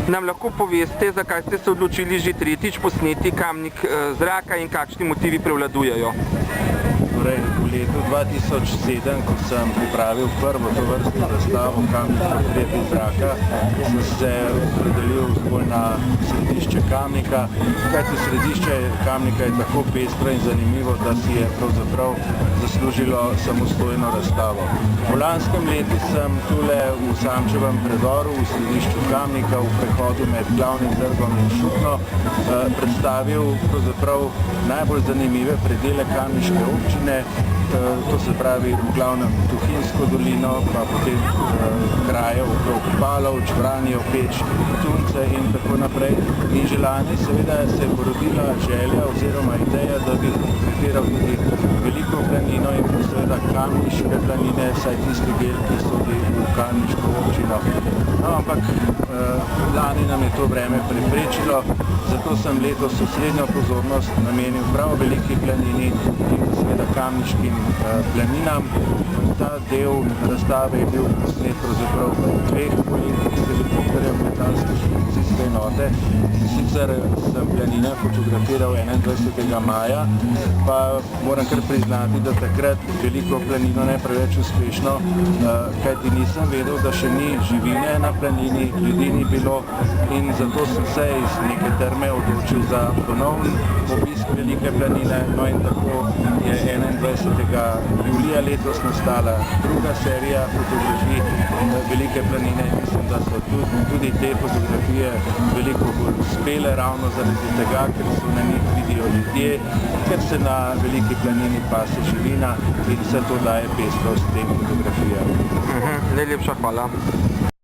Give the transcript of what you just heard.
Nam lahko poveste, zakaj ste se odločili že tretjič posneti Kamnik zraka in kakšni motivi prevladujejo? Torej, v letu 2007, ko sem pripravil prvo tovrstno razstavo Kamnik portreti zraka, sem se opredelil zgolj na središče Kamnika, kajti središče Kamnika je tako pestro in zanimivo, da si je pravzaprav zaslužilo samostojno razstavo. V lanskem letu sem tule v Samčevem predoru v središču Kamnika v prehodu med Glavnim trgom in Šukno predstavil pravzaprav najbolj zanimive predele kamniške občine, to se pravi v glavnem Tuhinjsko dolino, pa potem kraje okrog Palov, Čvranjev, Peč, Tunce in tako naprej. In že lani seveda se je porodila želja oziroma ideja, da bi portretiral tudi Veliko planino in seveda Kamniške planine, saj tisti del, ki sodi v kamniško občino. No, ampak lani nam je to vreme preprečilo, zato sem letos osrednjo pozornost namenil prav Veliki planini in seveda kamniškim planinam. Ta del razstave je bil posnet pravzaprav v dveh poljetih s helikopterjem letalske študijske enote. Sicer sem planine fotografiral 21. maja, pa moram kar priznati, da takrat Veliko planino ne preveč uspešno, kajti nisem vedel, da še ni živine na planini, ljudi ni bilo in zato sem se iz neke trme odločil za ponovni obisk Velike planine. No in tako je 21. julija letos nastala druga serija fotografij Velike planine. Mislim, da so tudi te fotografije veliko bolj uspele ravno zaradi tega, ker se na njih vidijo ljudje, ker se na Veliki planini pase živina in vse to daje pestrost tem fotografijam. Najlepša hvala.